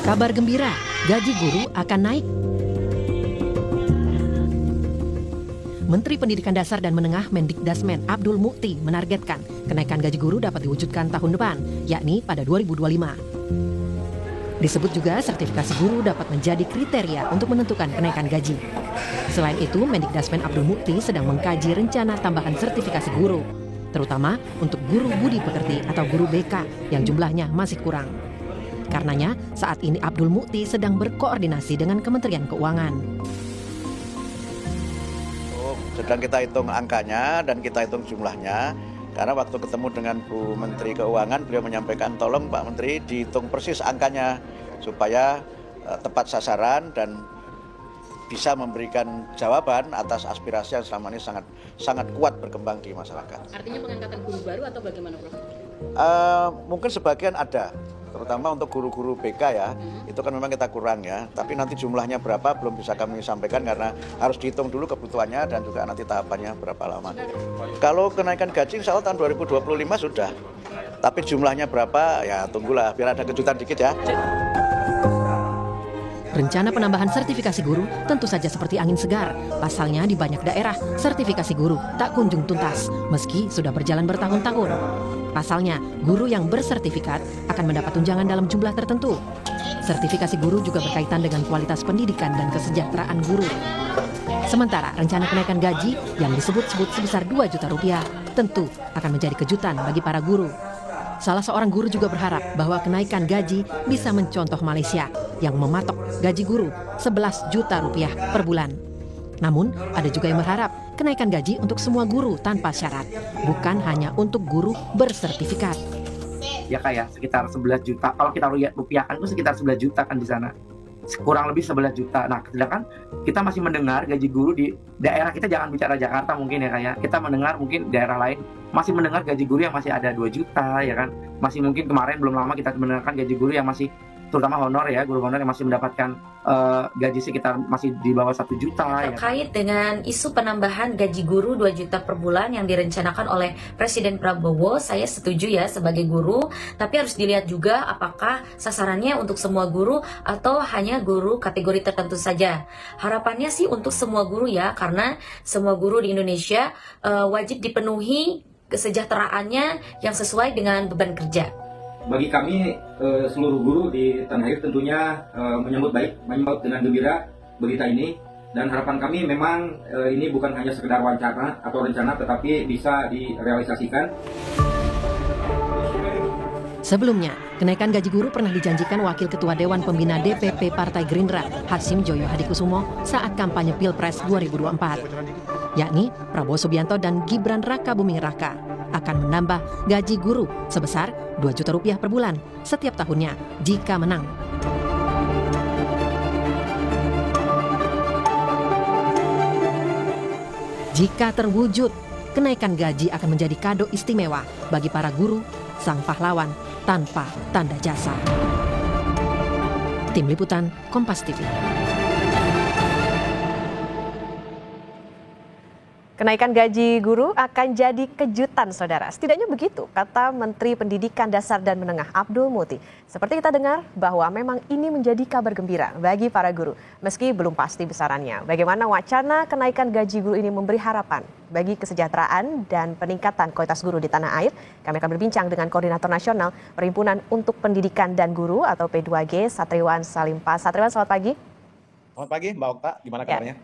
Kabar gembira, gaji guru akan naik. Menteri Pendidikan Dasar dan Menengah Mendikdasmen Abdul Mukti menargetkan kenaikan gaji guru dapat diwujudkan tahun depan, yakni pada 2025. Disebut juga sertifikasi guru dapat menjadi kriteria untuk menentukan kenaikan gaji. Selain itu, Mendikdasmen Abdul Mukti sedang mengkaji rencana tambahan sertifikasi guru, terutama untuk guru budi pekerti atau guru BK yang jumlahnya masih kurang. Karenanya, saat ini Abdul Mukti sedang berkoordinasi dengan Kementerian Keuangan. Sedang kita hitung angkanya dan kita hitung jumlahnya. Karena waktu ketemu dengan Bu Menteri Keuangan, beliau menyampaikan tolong Pak Menteri dihitung persis angkanya supaya tepat sasaran dan bisa memberikan jawaban atas aspirasi yang selama ini sangat kuat berkembang di masyarakat. Artinya pengangkatan guru baru atau bagaimana, Prof? Mungkin sebagian ada, terutama untuk guru-guru BK ya, itu kan memang kita kurang ya, tapi nanti jumlahnya berapa belum bisa kami sampaikan karena harus dihitung dulu kebutuhannya dan juga nanti tahapannya berapa lama. Kalau kenaikan gaji insya Allah tahun 2025 sudah, tapi jumlahnya berapa ya tunggulah biar ada kejutan dikit ya. Rencana penambahan sertifikasi guru tentu saja seperti angin segar. Pasalnya di banyak daerah, sertifikasi guru tak kunjung tuntas, meski sudah berjalan bertahun-tahun. Pasalnya, guru yang bersertifikat akan mendapat tunjangan dalam jumlah tertentu. Sertifikasi guru juga berkaitan dengan kualitas pendidikan dan kesejahteraan guru. Sementara rencana kenaikan gaji yang disebut-sebut sebesar 2 juta rupiah tentu akan menjadi kejutan bagi para guru. Salah seorang guru juga berharap bahwa kenaikan gaji bisa mencontoh Malaysia yang mematok gaji guru 11 juta rupiah per bulan. Namun, ada juga yang berharap kenaikan gaji untuk semua guru tanpa syarat, bukan hanya untuk guru bersertifikat. Ya kayak sekitar 11 juta. Kalau kita rupiahkan itu sekitar 11 juta kan di sana. Kurang lebih 11 juta. Nah, sedangkan kita masih mendengar gaji guru di daerah kita, jangan bicara Jakarta mungkin ya kayak. Kita mendengar mungkin daerah lain masih mendengar gaji guru yang masih ada 2 juta ya kan. Masih mungkin kemarin belum lama kita mendengarkan gaji guru yang masih, terutama honor ya, guru honor yang masih mendapatkan gaji sekitar masih di bawah 1 juta. Terkait dengan isu penambahan gaji guru 2 juta per bulan yang direncanakan oleh Presiden Prabowo, saya setuju ya sebagai guru, tapi harus dilihat juga apakah sasarannya untuk semua guru atau hanya guru kategori tertentu saja. Harapannya sih untuk semua guru ya, karena semua guru di Indonesia wajib dipenuhi kesejahteraannya yang sesuai dengan beban kerja. Bagi kami seluruh guru di tanah air tentunya menyambut dengan gembira berita ini, dan harapan kami memang ini bukan hanya sekedar wacana atau rencana tetapi bisa direalisasikan. Sebelumnya, kenaikan gaji guru pernah dijanjikan Wakil Ketua Dewan Pembina DPP Partai Gerindra, Hasyim Joyo Hadikusumo, saat kampanye Pilpres 2024. Yakni Prabowo Subianto dan Gibran Rakabuming Raka akan menambah gaji guru sebesar 2 juta rupiah per bulan setiap tahunnya jika menang. Jika terwujud, kenaikan gaji akan menjadi kado istimewa bagi para guru, sang pahlawan tanpa tanda jasa. Tim Liputan, Kompas TV. Kenaikan gaji guru akan jadi kejutan, saudara. Setidaknya begitu, kata Menteri Pendidikan Dasar dan Menengah Abdul Mukti. Seperti kita dengar bahwa memang ini menjadi kabar gembira bagi para guru, meski belum pasti besarannya. Bagaimana wacana kenaikan gaji guru ini memberi harapan bagi kesejahteraan dan peningkatan kualitas guru di tanah air? Kami akan berbincang dengan Koordinator Nasional Perhimpunan untuk Pendidikan dan Guru atau P2G, Satriwan Salimpa. Satriwan, selamat pagi. Selamat pagi, Mbak Okta. Gimana kabarnya?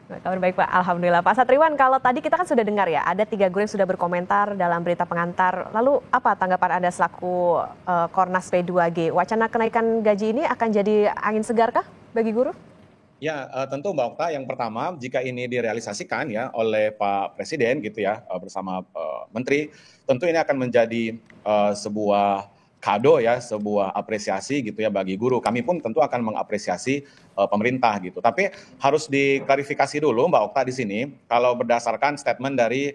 Kabar baik Pak, Alhamdulillah. Pak Satriwan, kalau tadi kita kan sudah dengar ya, ada 3 guru yang sudah berkomentar dalam berita pengantar. Lalu apa tanggapan Anda selaku Kornas P2G? Wacana kenaikan gaji ini akan jadi angin segar kah bagi guru? Ya, tentu Mbak Okta, yang pertama jika ini direalisasikan ya oleh Pak Presiden gitu ya bersama Menteri, tentu ini akan menjadi sebuah kado ya, sebuah apresiasi gitu ya bagi guru. Kami pun tentu akan mengapresiasi pemerintah gitu. Tapi harus diklarifikasi dulu Mbak Okta di sini, kalau berdasarkan statement dari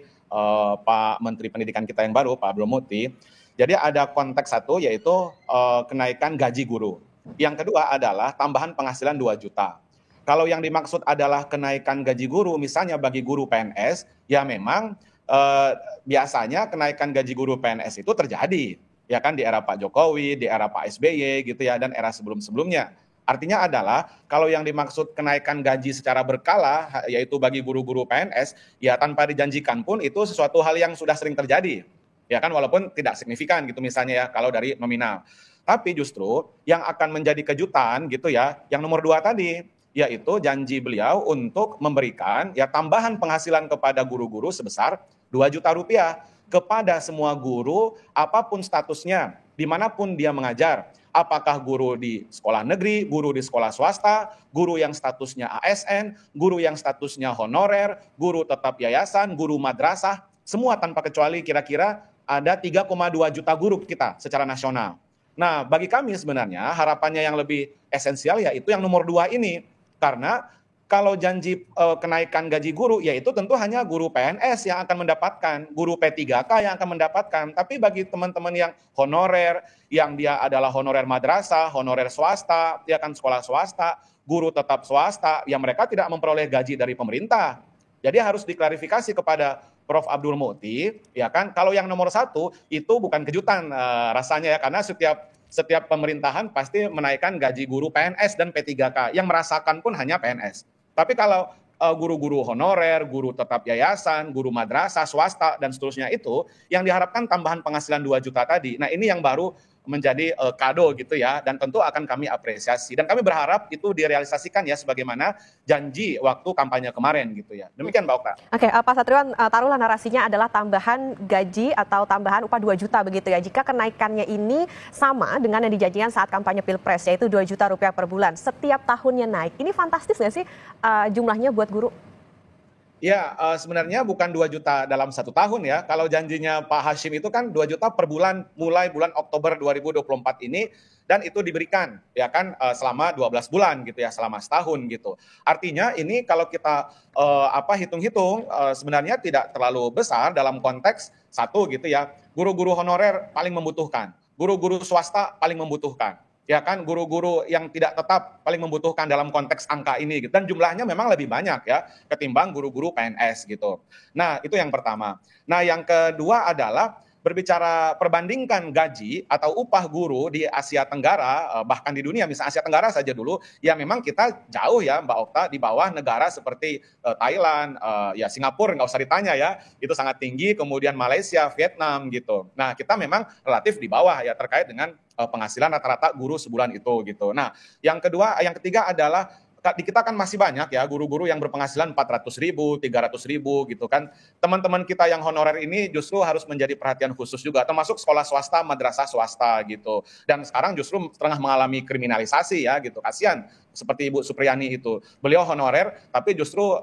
Pak Menteri Pendidikan kita yang baru, Pak Abdul Mukti, jadi ada konteks satu yaitu kenaikan gaji guru. Yang kedua adalah tambahan penghasilan 2 juta. Kalau yang dimaksud adalah kenaikan gaji guru, misalnya bagi guru PNS, ya memang biasanya kenaikan gaji guru PNS itu terjadi. ya kan, di era Pak Jokowi, di era Pak SBY gitu ya, dan era sebelum-sebelumnya. Artinya adalah kalau yang dimaksud kenaikan gaji secara berkala, yaitu bagi guru-guru PNS, ya tanpa dijanjikan pun itu sesuatu hal yang sudah sering terjadi, ya kan, walaupun tidak signifikan gitu misalnya ya kalau dari nominal. Tapi justru yang akan menjadi kejutan gitu ya, yang nomor 2 tadi, yaitu janji beliau untuk memberikan ya tambahan penghasilan kepada guru-guru sebesar 2 juta rupiah kepada semua guru apapun statusnya, dimanapun dia mengajar. Apakah guru di sekolah negeri, guru di sekolah swasta, guru yang statusnya ASN, guru yang statusnya honorer, guru tetap yayasan, guru madrasah, semua tanpa kecuali kira-kira ada 3,2 juta guru kita secara nasional. Nah, bagi kami sebenarnya harapannya yang lebih esensial yaitu yang nomor 2 ini. Karena kalau janji kenaikan gaji guru, yaitu tentu hanya guru PNS yang akan mendapatkan, guru P3K yang akan mendapatkan. Tapi bagi teman-teman yang honorer, yang dia adalah honorer madrasah, honorer swasta, ya kan sekolah swasta, guru tetap swasta, yang mereka tidak memperoleh gaji dari pemerintah. Jadi harus diklarifikasi kepada Prof. Abdul Muti, ya kan, kalau yang nomor 1 itu bukan kejutan rasanya ya, karena setiap pemerintahan pasti menaikkan gaji guru PNS dan P3K, yang merasakan pun hanya PNS. Tapi kalau guru-guru honorer, guru tetap yayasan, guru madrasah, swasta, dan seterusnya itu, yang diharapkan tambahan penghasilan 2 juta tadi. Nah ini yang baru menjadi kado gitu ya, dan tentu akan kami apresiasi. Dan kami berharap itu direalisasikan ya sebagaimana janji waktu kampanye kemarin gitu ya. Demikian Mbak Okta. Oke, Pak Satriwan, taruhlah narasinya adalah tambahan gaji atau tambahan upah 2 juta begitu ya. Jika kenaikannya ini sama dengan yang dijanjikan saat kampanye Pilpres, yaitu 2 juta rupiah per bulan, setiap tahunnya naik. Ini fantastis nggak sih jumlahnya buat guru? Ya, sebenarnya bukan 2 juta dalam 1 tahun ya. Kalau janjinya Pak Hashim itu kan 2 juta per bulan mulai bulan Oktober 2024 ini, dan itu diberikan ya kan selama 12 bulan gitu ya, selama setahun gitu. Artinya ini kalau kita hitung-hitung sebenarnya tidak terlalu besar dalam konteks satu gitu ya. Guru-guru honorer paling membutuhkan, guru-guru swasta paling membutuhkan. Ya kan, guru-guru yang tidak tetap paling membutuhkan dalam konteks angka ini gitu. Dan jumlahnya memang lebih banyak ya ketimbang guru-guru PNS gitu. Nah, itu yang pertama. Nah, yang kedua adalah berbicara perbandingkan gaji atau upah guru di Asia Tenggara, bahkan di dunia, misalnya Asia Tenggara saja dulu, ya memang kita jauh ya Mbak Okta di bawah negara seperti Thailand, ya Singapura nggak usah ditanya ya, itu sangat tinggi, kemudian Malaysia, Vietnam gitu. Nah, kita memang relatif di bawah ya terkait dengan penghasilan rata-rata guru sebulan itu gitu. Nah, yang ketiga adalah di kita kan masih banyak ya guru-guru yang berpenghasilan 400.000, 300.000 gitu kan. Teman-teman kita yang honorer ini justru harus menjadi perhatian khusus juga, termasuk sekolah swasta, madrasah swasta gitu. Dan sekarang justru tengah mengalami kriminalisasi ya gitu. Kasihan seperti Ibu Supriyani itu. Beliau honorer tapi justru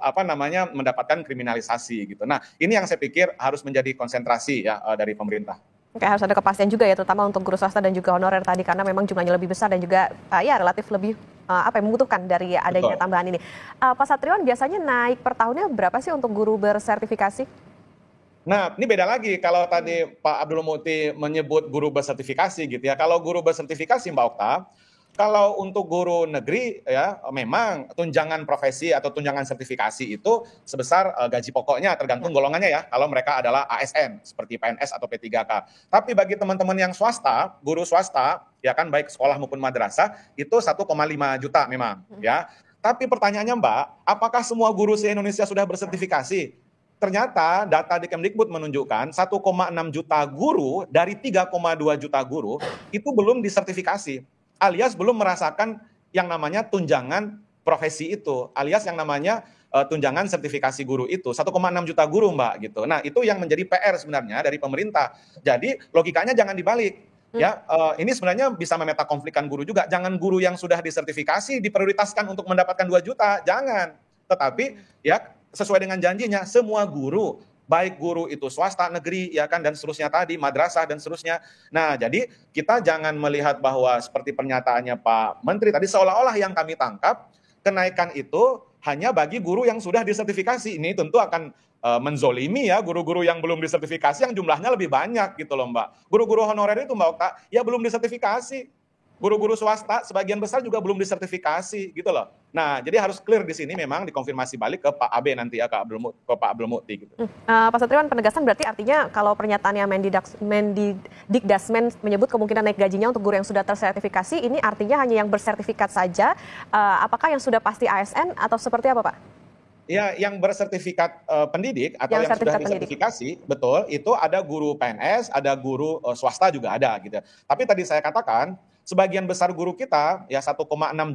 mendapatkan kriminalisasi gitu. Nah, ini yang saya pikir harus menjadi konsentrasi ya dari pemerintah. Oke, harus ada kepastian juga ya, terutama untuk guru swasta dan juga honorer tadi, karena memang jumlahnya lebih besar dan juga relatif lebih membutuhkan dari adanya Betul. tambahan ini. Pak Satriwan, biasanya naik per tahunnya berapa sih untuk guru bersertifikasi? Nah, ini beda lagi kalau tadi Pak Abdul Muti menyebut guru bersertifikasi gitu ya. Kalau guru bersertifikasi Mbak Okta, kalau untuk guru negeri ya memang tunjangan profesi atau tunjangan sertifikasi itu sebesar gaji pokoknya tergantung golongannya ya. Kalau mereka adalah ASN seperti PNS atau P3K. Tapi bagi teman-teman yang swasta, guru swasta ya kan baik sekolah maupun madrasah itu 1,5 juta memang ya. Tapi pertanyaannya Mbak, apakah semua guru se-Indonesia sudah bersertifikasi? Ternyata data di Kemdikbud menunjukkan 1,6 juta guru dari 3,2 juta guru itu belum disertifikasi, alias belum merasakan yang namanya tunjangan profesi itu, alias yang namanya tunjangan sertifikasi guru itu. 1,6 juta guru Mbak gitu. Nah itu yang menjadi PR sebenarnya dari pemerintah. Jadi logikanya jangan dibalik. Ya, ini sebenarnya bisa memeta konflikkan guru juga. Jangan guru yang sudah disertifikasi diprioritaskan untuk mendapatkan 2 juta, jangan. Tetapi ya sesuai dengan janjinya semua guru, baik guru itu swasta, negeri, ya kan, dan seterusnya tadi, madrasah, dan seterusnya. Nah, jadi kita jangan melihat bahwa seperti pernyataannya Pak Menteri tadi, seolah-olah yang kami tangkap, kenaikan itu hanya bagi guru yang sudah disertifikasi. Ini tentu akan menzolimi ya guru-guru yang belum disertifikasi, yang jumlahnya lebih banyak gitu loh Mbak. Guru-guru honorer itu Mbak Okta, ya belum disertifikasi. Guru-guru swasta sebagian besar juga belum disertifikasi gitu loh. Nah, jadi harus clear di sini memang dikonfirmasi balik ke Pak AB nanti ya, ke Pak Abdul Mukti gitu. Pak Satriwan, penegasan berarti artinya kalau pernyataannya Mendikdasmen menyebut kemungkinan naik gajinya untuk guru yang sudah tersertifikasi, ini artinya hanya yang bersertifikat saja. Apakah yang sudah pasti ASN atau seperti apa, Pak? Ya, yang bersertifikat pendidik atau yang sudah disertifikasi, betul, itu ada guru PNS, ada guru swasta juga ada gitu. Tapi tadi saya katakan, sebagian besar guru kita, ya 1,6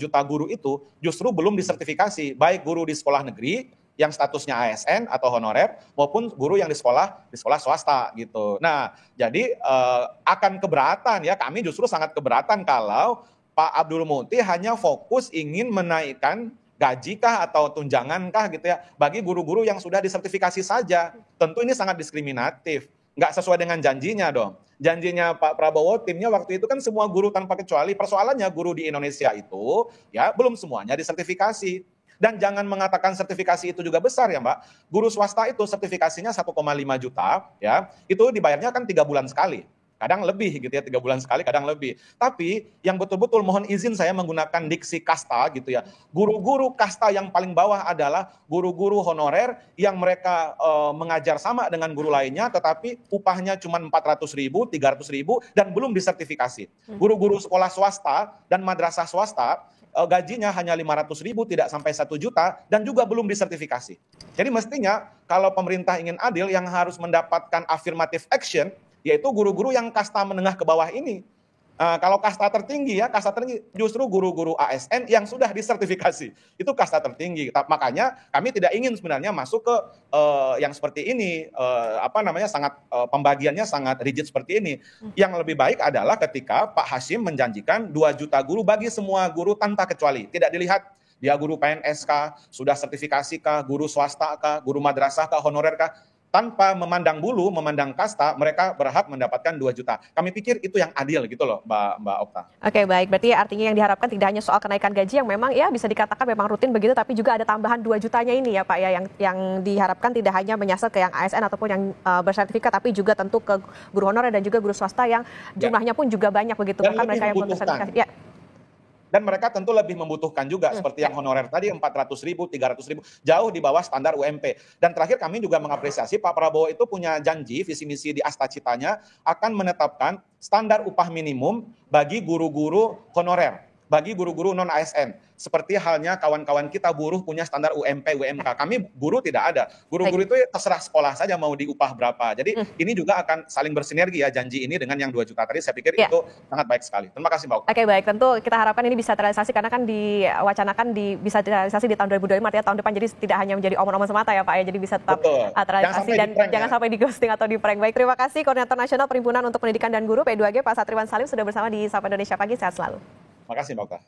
juta guru itu justru belum disertifikasi, baik guru di sekolah negeri yang statusnya ASN atau honorer maupun guru yang di sekolah swasta gitu. Nah, jadi akan keberatan ya, kami justru sangat keberatan kalau Pak Abdul Mukti hanya fokus ingin menaikkan gaji kah atau tunjangan kah gitu ya bagi guru-guru yang sudah disertifikasi saja. Tentu ini sangat diskriminatif. Nggak sesuai dengan janjinya dong. Janjinya Pak Prabowo, timnya waktu itu kan semua guru tanpa kecuali. Persoalannya guru di Indonesia itu ya belum semuanya disertifikasi. Dan jangan mengatakan sertifikasi itu juga besar ya Mbak. Guru swasta itu sertifikasinya 1,5 juta ya. Itu dibayarnya kan 3 bulan sekali. Kadang lebih gitu ya, 3 bulan sekali, kadang lebih. Tapi yang betul-betul mohon izin saya menggunakan diksi kasta gitu ya. Guru-guru kasta yang paling bawah adalah guru-guru honorer yang mereka mengajar sama dengan guru lainnya, tetapi upahnya cuma 400.000, 300.000 dan belum disertifikasi. Guru-guru sekolah swasta dan madrasah swasta gajinya hanya 500.000, tidak sampai 1 juta dan juga belum disertifikasi. Jadi mestinya kalau pemerintah ingin adil yang harus mendapatkan affirmative action yaitu guru-guru yang kasta menengah ke bawah ini. Kalau kasta tertinggi justru guru-guru ASN yang sudah disertifikasi. Itu kasta tertinggi. Makanya kami tidak ingin sebenarnya masuk ke yang seperti ini, sangat pembagiannya sangat rigid seperti ini. Yang lebih baik adalah ketika Pak Hasyim menjanjikan 2 juta guru bagi semua guru tanpa kecuali. Tidak dilihat dia guru PNS kah, sudah sertifikasi kah, guru swasta kah, guru madrasah kah, honorer kah. Tanpa memandang bulu, memandang kasta, mereka berhak mendapatkan 2 juta. Kami pikir itu yang adil gitu loh, Mbak Okta. Oke, baik. Berarti artinya yang diharapkan tidak hanya soal kenaikan gaji yang memang ya bisa dikatakan memang rutin begitu, tapi juga ada tambahan 2 jutanya ini ya Pak ya, yang diharapkan tidak hanya menyasar ke yang ASN ataupun yang bersertifikat, tapi juga tentu ke guru honorer dan juga guru swasta yang jumlahnya pun juga banyak begitu. Dan Bahkan mereka yang belum bersertifikasi. Ya. Dan mereka tentu lebih membutuhkan juga seperti yang honorer tadi 400.000, 300.000 jauh di bawah standar UMP. Dan terakhir kami juga mengapresiasi Pak Prabowo itu punya janji visi misi di Astacitanya akan menetapkan standar upah minimum bagi guru-guru honorer, bagi guru-guru non ASN. Seperti halnya kawan-kawan kita buruh punya standar UMP, UMK. Kami buruh tidak ada. Guru-guru itu terserah sekolah saja mau diupah berapa. Jadi ini juga akan saling bersinergi ya janji ini dengan yang 2 juta tadi. Saya pikir itu sangat baik sekali. Terima kasih Mbak Okta. Oke, baik. Tentu kita harapkan ini bisa terrealisasi karena kan diwacanakan bisa terrealisasi di tahun 2025 artinya tahun depan. Jadi tidak hanya menjadi omong-omong semata ya Pak ya. Jadi bisa tetap terrealisasi dan jangan sampai di ghosting atau di prank. Baik, terima kasih Koordinator Nasional Perhimpunan untuk Pendidikan dan Guru P2G Pak Satriwan Salim sudah bersama di Sapa Indonesia Pagi. Sehat selalu. Terima kasih Mbak Okta.